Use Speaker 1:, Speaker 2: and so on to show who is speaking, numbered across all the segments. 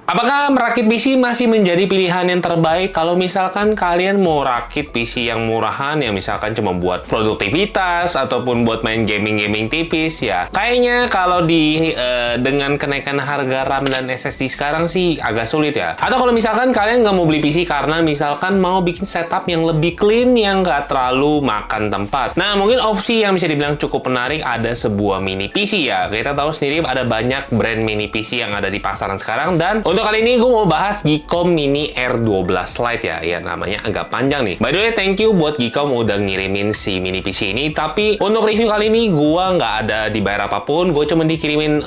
Speaker 1: Apakah merakit PC masih menjadi pilihan yang terbaik kalau misalkan kalian mau rakit PC yang murahan yang misalkan cuma buat produktivitas ataupun buat main gaming-gaming tipis ya? Kayaknya kalau dengan kenaikan harga RAM dan SSD sekarang sih agak sulit ya. Atau kalau misalkan kalian nggak mau beli PC karena misalkan mau bikin setup yang lebih clean yang nggak terlalu makan tempat. Nah, mungkin opsi yang bisa dibilang cukup menarik ada sebuah mini PC ya. Kita tahu sendiri ada banyak brand mini PC yang ada di pasaran sekarang dan untuk kali ini gue mau bahas Geekom Mini R12 Lite ya. Ya namanya agak panjang nih. By the way, thank you buat Geekom udah ngirimin si mini PC ini. Tapi untuk review kali ini gue nggak ada dibayar apapun. Gue cuma dikirimin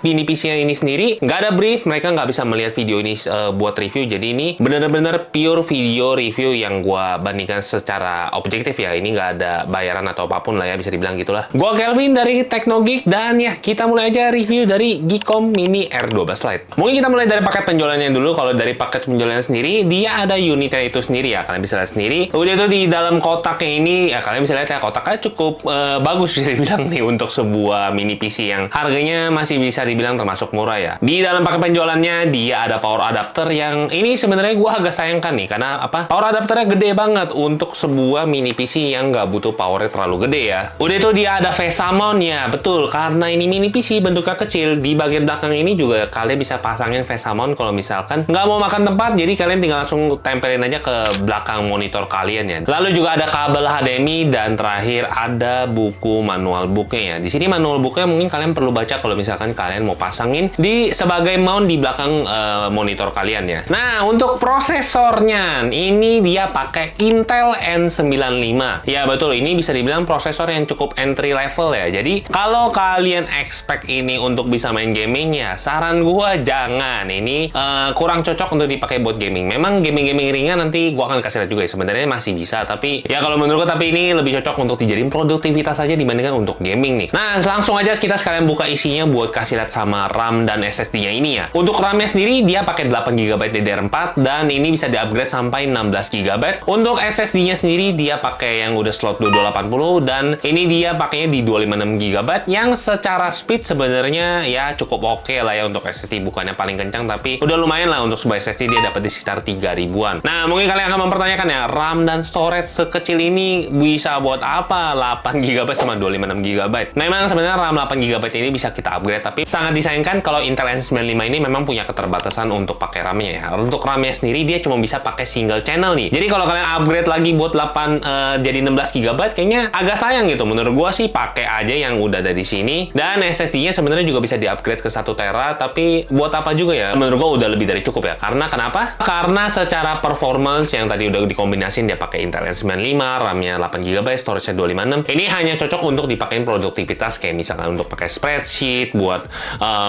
Speaker 1: mini PC ini sendiri. Nggak ada brief. Mereka nggak bisa melihat video ini buat review. Jadi ini bener-bener pure video review yang gue bandingkan secara objektif ya. Ini nggak ada bayaran atau apapun lah ya. Bisa dibilang gitulah. Gue Kelvin dari Teknogeek. Dan ya kita mulai aja review dari Geekom Mini R12 Lite. Mungkin kita mulai dari paket penjualannya dulu. Kalau dari paket penjualannya sendiri, dia ada unitnya itu sendiri ya. Kalian bisa lihat sendiri. Udah itu di dalam kotaknya ini, ya kalian bisa lihat ya kotaknya cukup bagus bisa dibilang nih untuk sebuah mini PC yang harganya masih bisa dibilang termasuk murah ya. Di dalam paket penjualannya, dia ada power adapter yang ini sebenarnya gue agak sayangkan nih. Karena apa? Power adapternya gede banget untuk sebuah mini PC yang nggak butuh powernya terlalu gede ya. Udah itu dia ada VESA mount ya. Betul, karena ini mini PC bentuknya kecil. Di bagian belakang ini juga kalian bisa pasangin VESA mount kalau misalkan nggak mau makan tempat, jadi kalian tinggal langsung tempelin aja ke belakang monitor kalian ya. Lalu juga ada kabel HDMI dan terakhir ada buku manual booknya ya. Di sini manual booknya mungkin kalian perlu baca kalau misalkan kalian mau pasangin di sebagai mount di belakang monitor kalian ya. Nah, untuk prosesornya ini dia pakai Intel N95. Ya betul, ini bisa dibilang prosesor yang cukup entry level ya. Jadi kalau kalian expect ini untuk bisa main gaming ya, saran gua jangan. Ini kurang cocok untuk dipakai buat gaming. Memang gaming-gaming ringan nanti gua akan kasih lihat juga ya. Sebenarnya masih bisa, tapi ya kalau menurut gua tapi ini lebih cocok untuk dijadiin produktivitas aja dibandingkan untuk gaming nih. Nah, langsung aja kita sekalian buka isinya buat kasih lihat sama RAM dan SSD-nya ini ya. Untuk RAM-nya sendiri dia pakai 8GB DDR4 dan ini bisa di-upgrade sampai 16GB. Untuk SSD-nya sendiri dia pakai yang udah slot 2280 dan ini dia pakainya di 256GB yang secara speed sebenarnya ya cukup oke lah ya untuk SSD, bukannya paling kencang tapi udah lumayan lah untuk sebuah SSD dia dapat di sekitar 3000-an. Nah, mungkin kalian akan mempertanyakan ya, RAM dan storage sekecil ini bisa buat apa 8GB sama 256GB? Memang sebenarnya RAM 8GB ini bisa kita upgrade, tapi sangat disayangkan kalau Intel N95 ini memang punya keterbatasan untuk pakai RAM-nya ya. Untuk RAM-nya sendiri dia cuma bisa pakai single channel nih. Jadi kalau kalian upgrade lagi buat 8 jadi 16GB kayaknya agak sayang gitu. Menurut gua sih pakai aja yang udah ada di sini. Dan SSD-nya sebenarnya juga bisa di-upgrade ke 1 tera, tapi buat apa juga ya? Menurut gua udah lebih dari cukup ya. Karena kenapa? Karena secara performance yang tadi udah dikombinasin dia pakai Intel N95, RAM-nya 8GB, storage-nya 256. Ini hanya cocok untuk dipakein produktivitas kayak misalkan untuk pakai spreadsheet, buat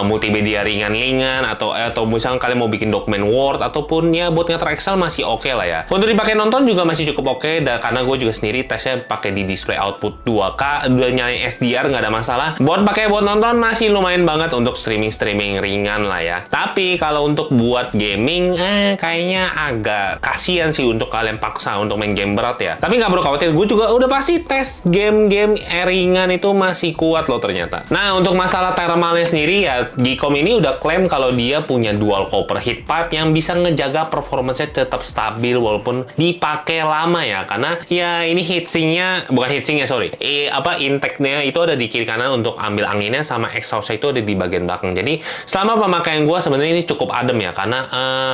Speaker 1: multimedia ringan-ringan atau misalkan kalian mau bikin dokumen Word ataupun ya buat ngeter Excel masih oke lah ya. Untuk dipakai nonton juga masih cukup oke, dan karena gue juga sendiri tesnya pakai di display output 2K, udah nyalain SDR nggak ada masalah. Buat nonton masih lumayan banget untuk streaming ringan lah ya. Tapi kalau untuk buat gaming kayaknya agak kasihan sih untuk kalian paksa untuk main game berat ya. Tapi nggak perlu khawatir, gue juga udah pasti tes game-game ringan itu masih kuat loh ternyata. Nah, untuk masalah thermalnya sendiri ya, Geekom ini udah klaim kalau dia punya dual copper heat pipe yang bisa ngejaga performance-nya tetap stabil walaupun dipakai lama ya. Karena ya ini heatsinknya, bukan heatsinknya sorry, intake-nya itu ada di kiri kanan untuk ambil anginnya, sama exhaust-nya itu ada di bagian belakang. Jadi selama pemakaian gue sebenarnya ini cukup adem ya, karena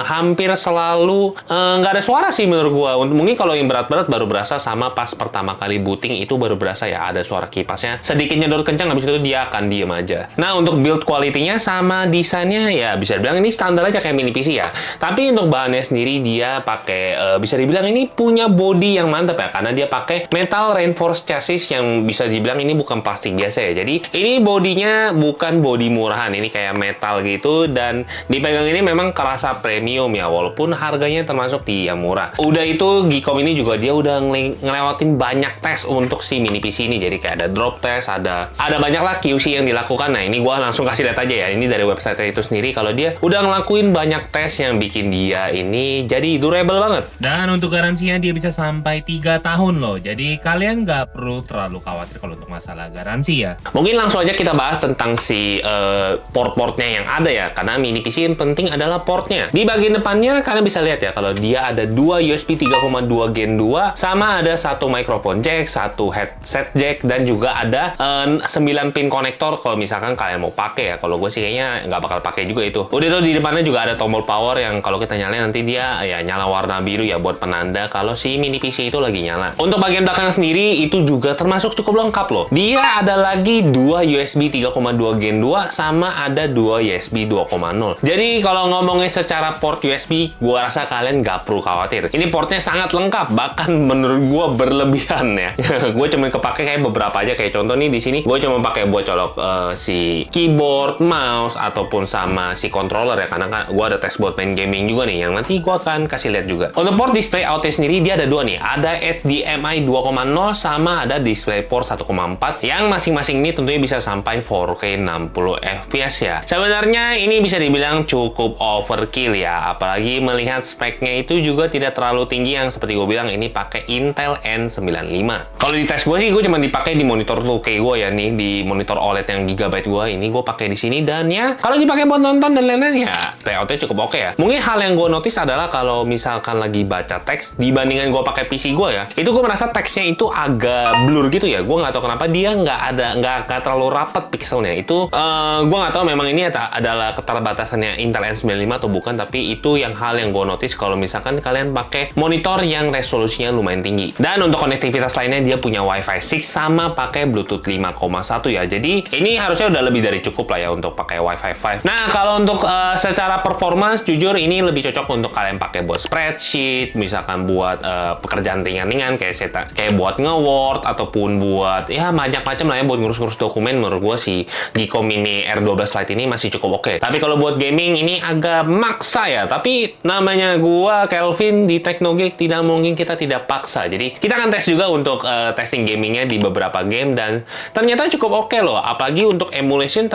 Speaker 1: hampir selalu nggak ada suara sih menurut gue. Mungkin kalau yang berat-berat baru berasa sama pas pertama kali booting itu baru berasa ya ada suara kipasnya sedikit nyedot kencang, habis itu dia akan diem aja. Nah, untuk build quality-nya sama desainnya ya bisa dibilang ini standar aja kayak mini PC ya. Tapi untuk bahannya sendiri dia pakai bisa dibilang ini punya body yang mantap ya, karena dia pakai metal reinforced chassis yang bisa dibilang ini bukan plastik biasa ya. Jadi ini bodinya bukan body murahan, ini kayak metal gitu, dan dipegang ini memang kerasa premium ya, walaupun harganya termasuk di yang murah. Udah itu Geekom ini juga dia udah ngelewatin banyak tes untuk si mini PC ini. Jadi kayak ada drop test, ada banyak lah QC yang dilakukan. Nah, ini gua langsung kasih lihat aja ya. Ini dari website itu sendiri kalau dia udah ngelakuin banyak tes yang bikin dia ini jadi durable banget. Dan untuk garansinya dia bisa sampai 3 tahun loh. Jadi kalian nggak perlu terlalu khawatir kalau untuk masalah garansi ya. Mungkin langsung aja kita bahas tentang si port-portnya yang ada ya. Karena mini PC PC yang penting adalah portnya. Di bagian depannya kalian bisa lihat ya kalau dia ada dua USB 3,2 Gen 2 sama ada satu microphone jack, satu headset jack, dan juga ada 9 pin konektor kalau misalkan kalian mau pakai ya. Kalau gue sih kayaknya nggak bakal pakai juga itu. Udah tuh di depannya juga ada tombol power yang kalau kita nyalain nanti dia ya nyala warna biru ya buat penanda kalau si mini PC itu lagi nyala. Untuk bagian belakang sendiri itu juga termasuk cukup lengkap loh. Dia ada lagi dua USB 3,2 Gen 2 sama ada dua USB 2,0. Jadi kalau ngomongin secara port USB, gua rasa kalian nggak perlu khawatir. Ini portnya sangat lengkap, bahkan menurut gua berlebihan ya. Gue cuma kepake kayak beberapa aja, kayak contoh nih di sini gue cuma pakai buat colok si keyboard, mouse ataupun sama si controller ya, karena kan gue ada tes buat main gaming juga nih yang nanti gue akan kasih lihat juga. Untuk port display outnya sendiri dia ada dua nih, ada HDMI 2,0 sama ada DisplayPort 1,4 yang masing-masing ini tentunya bisa sampai 4K 60 fps ya. Sebenarnya ini bisa dibilang cukup overkill ya, apalagi melihat speknya itu juga tidak terlalu tinggi yang seperti gue bilang ini pakai Intel N95. Kalau di tes gue sih gue cuma dipakai di monitor 2K gue ya nih, di monitor OLED yang gigabyte gue ini gue pakai di sini, dan ya kalau dipakai buat nonton dan lain-lain ya layoutnya cukup oke ya. Mungkin hal yang gue notice adalah kalau misalkan lagi baca teks dibandingkan gue pakai PC gue ya, itu gue merasa teksnya itu agak blur gitu ya. Gue nggak tahu kenapa dia nggak terlalu rapat pixelnya. Itu gue nggak tahu memang ini adalah keterbatasannya Intel N95 atau bukan, tapi itu yang hal yang gue notice kalau misalkan kalian pakai monitor yang resolusinya lumayan tinggi. Dan untuk konektivitas lainnya dia punya Wi-Fi 6 sama pakai Bluetooth 5,1 ya. Jadi ini harusnya udah lebih dari cukup lah ya untuk pakai Wi-Fi 5. Nah, kalau untuk secara performance jujur ini lebih cocok untuk kalian pakai buat spreadsheet, misalkan buat pekerjaan ringan-ringan kayak buat nge-Word ataupun buat ya macam-macam lah ya, buat ngurus-ngurus dokumen. Menurut gua si Gico Mini R12 Lite ini masih cukup oke. Tapi kalau buat gaming ini agak maksa ya. Tapi namanya gua Kelvin di Teknogeek, tidak mungkin kita tidak paksa. Jadi kita akan tes juga untuk testing gamingnya di beberapa game dan ternyata cukup oke loh. Apalagi untuk emulation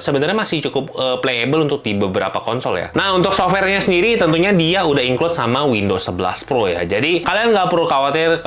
Speaker 1: sebenarnya masih cukup playable untuk di beberapa konsol ya. Nah, untuk softwarenya sendiri tentunya dia udah include sama Windows 11 Pro ya. Jadi kalian nggak perlu khawatir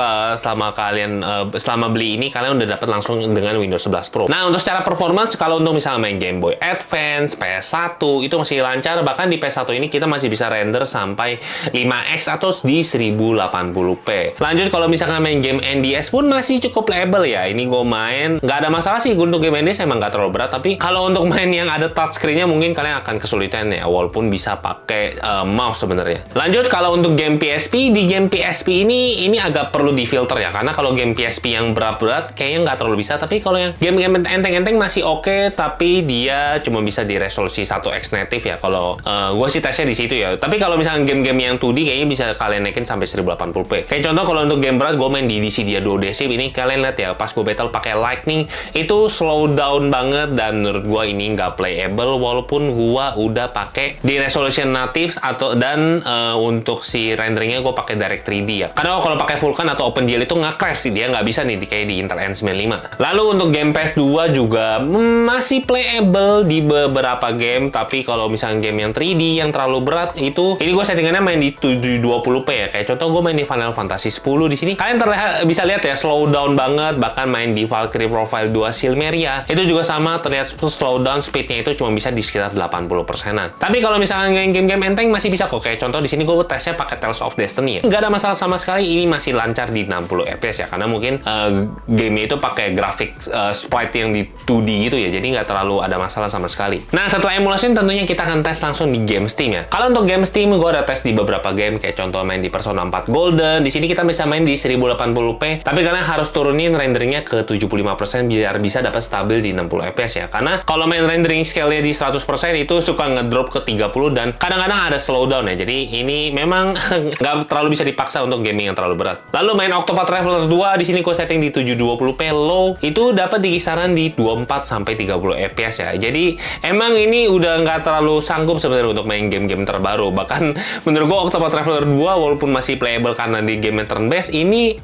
Speaker 1: selama beli ini kalian udah dapat langsung dengan Windows 11 Pro. Nah, untuk secara performance kalau untuk misalnya main Game Boy Advance, PS1 itu masih lancar. Bahkan di PS1 ini kita masih bisa render sampai 5x atau di 1080p. Lanjut kalau misalkan main game NDS pun masih cukup playable ya. Ini gue main nggak ada masalah sih untuk game NDS, emang nggak terlalu berat. Tapi kalau untuk main yang ada touchscreen-nya mungkin kalian akan kesulitan ya, walaupun bisa pakai mouse sebenarnya. Lanjut kalau untuk game PSP, di game PSP ini agak perlu difilter ya, karena kalau game PSP yang berat-berat kayaknya nggak terlalu bisa. Tapi kalau yang game-game enteng-enteng masih oke, tapi dia cuma bisa di resolusi 1x native ya. Kalau gue sih tesnya di situ ya. Tapi kalau misalnya game-game yang 2D kayaknya bisa kalian naikin sampai 1080p. Kayak contoh kalau untuk game berat gue main di Dissidia Duodecim ini, kalian lihat ya pas gue battle pakai Lightning itu slow down banget dan menurut gue ini nggak playable walaupun gue udah pakai di resolution native dan untuk si renderingnya gue pakai Direct 3D ya. Karena kalau pakai Vulkan atau OpenGL itu nge-crash sih, dia nggak bisa nih kayak di Intel N95. Lalu untuk game PS2 juga masih playable di beberapa game, tapi kalau misalnya game yang 3D yang terlalu berat itu, ini gue settingannya main di 720p ya. Kayak contoh gue main di Final Fantasy 10 di sini, kalian bisa lihat ya slow down banget. Bahkan main di Valkyrie Profile 2 Silmeria itu juga sama, terlihat slow down speednya itu cuma bisa di sekitar 80%-an. Tapi kalau misalnya game-game enteng masih bisa kok. Kayak contoh di sini gue tesnya pakai Tales of Destiny ya, nggak ada masalah sama sekali. Ini masih lancar di 60 fps ya, karena mungkin game itu pakai grafik sprite yang di 2D gitu ya, jadi nggak terlalu ada masalah sama sekali. Nah, setelah emulasi tentunya kita akan tes langsung di game Steam ya. Kalau untuk game Steam gue ada tes di beberapa game, kayak contoh main di Persona 4 Golden. Di sini kita bisa main di 1080p, tapi kalian harus turunin renderingnya ke 75% biar bisa dapat stabil di 60 fps ya. Karena kalau main rendering scale-nya di 100% itu suka ngedrop ke 30 dan kadang-kadang ada slowdown ya. Jadi ini memang nggak terlalu bisa dipaksa untuk gaming yang terlalu berat. Lalu main Octopath Traveler 2 di sini gue setting di 720p low, itu dapat di kisaran di 24 sampai 30 fps ya. Jadi emang ini udah nggak terlalu sanggup sebenarnya untuk main game-game terbaru. Bahkan menurut gue Octopath Traveler 2 walaupun masih playable karena di game yang turn based ini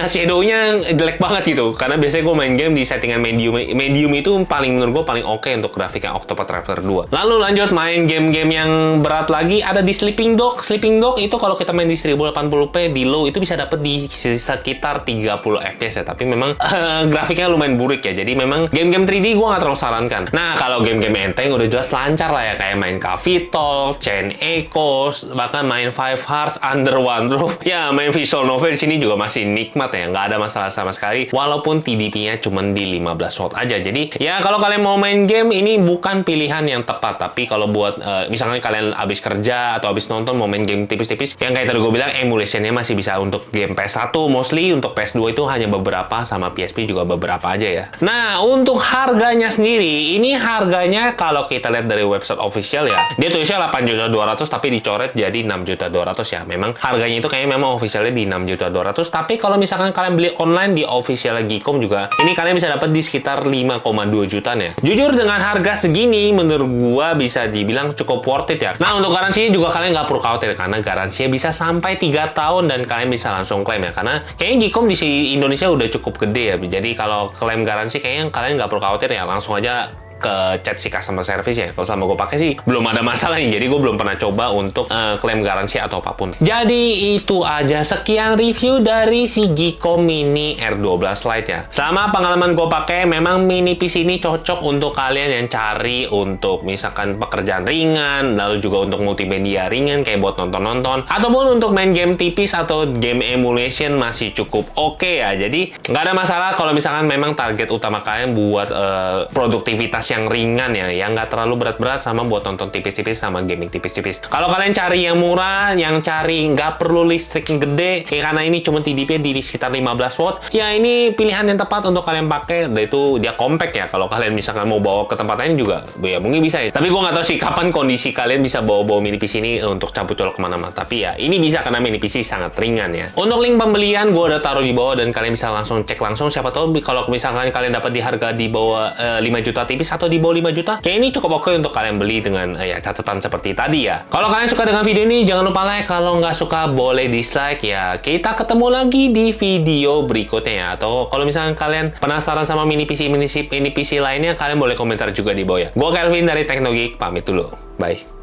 Speaker 1: shadow-nya jelek banget gitu. Karena biasanya gue main game di settingan medium itu menurut gue paling oke untuk grafiknya Octopath Traveler 2. Lalu lanjut main game-game yang berat lagi, ada di Sleeping Dog. Sleeping Dog itu kalau kita main di 1080p di low itu bisa dapat di sekitar 30 fps ya. Tapi memang grafiknya lumayan burik ya. Jadi memang game-game 3D gue nggak terlalu sarankan. Nah, kalau game-game enteng udah jelas lancar lah ya, kayak main Coffee Talk, Chain Echoes, bahkan main Five Hearts, Under One Roof. Ya, main visual novel di sini juga masih nikmat ya, nggak ada masalah sama sekali. Walaupun TDP-nya cuma di 15 watt aja. Jadi, ya kalau kalian mau main game, ini bukan pilihan yang tepat. Tapi kalau buat, misalnya kalian habis kerja atau habis nonton mau main game tipis-tipis, yang kayak tadi gue bilang, emulationnya masih bisa untuk game PS1, mostly untuk PS2 itu hanya beberapa, sama PSP juga beberapa aja ya. Nah, untuk harganya sendiri, ini harganya kalau kita lihat dari website official ya, dia tulisnya 8.200.000 tapi dicoret jadi 6.200.000 ya. Memang harganya itu kayaknya memang officialnya di 6.200.000, tapi kalau misalkan kalian beli online di official Geekom juga, ini kalian bisa dapat di sekitar 5,2 jutaan ya. Jujur dengan harga segini, menurut gua bisa dibilang cukup worth it ya. Nah, untuk garansinya juga kalian nggak perlu khawatir, karena garansinya bisa sampai 3 tahun dan kalian bisa langsung klaim ya. Karena kayaknya Geekom di Indonesia udah cukup gede ya. Jadi kalau klaim garansi kayaknya kalian nggak perlu khawatir ya, langsung aja ke chat si customer service ya. Kalau selama gue pakai sih belum ada masalah nih, jadi gue belum pernah coba untuk klaim garansi atau apapun. Jadi itu aja, sekian review dari si Geekom Mini R12 Lite ya. Selama pengalaman gue pakai, memang mini PC ini cocok untuk kalian yang cari untuk misalkan pekerjaan ringan, lalu juga untuk multimedia ringan kayak buat nonton-nonton, ataupun untuk main game tipis atau game emulation masih cukup oke ya. Jadi nggak ada masalah kalau misalkan memang target utama kalian buat produktivitas yang ringan ya, yang nggak terlalu berat-berat sama buat nonton tipis-tipis sama gaming tipis-tipis. Kalau kalian cari yang murah, yang cari nggak perlu listrik yang gede, karena ini cuma TDP di sekitar 15 watt, ya ini pilihan yang tepat untuk kalian pakai. Dan itu dia compact ya, kalau kalian misalkan mau bawa ke tempat lain juga, ya mungkin bisa ya. Tapi gue nggak tahu sih kapan kondisi kalian bisa bawa-bawa mini PC ini untuk cabut colok kemana-mana. Tapi ya, ini bisa karena mini PC sangat ringan ya. Untuk link pembelian, gue udah taruh di bawah dan kalian bisa langsung cek langsung. Siapa tahu kalau misalkan kalian dapat di harga di bawah 5 juta tipis atau di bawah 5 juta, kayak ini cukup oke untuk kalian beli dengan ya catatan seperti tadi ya. Kalau kalian suka dengan video ini, jangan lupa like. Kalau nggak suka, boleh dislike ya. Kita ketemu lagi di video berikutnya ya. Atau kalau misalkan kalian penasaran sama mini PC lainnya, kalian boleh komentar juga di bawah ya. Gue Kelvin dari Teknogeek, pamit dulu. Bye.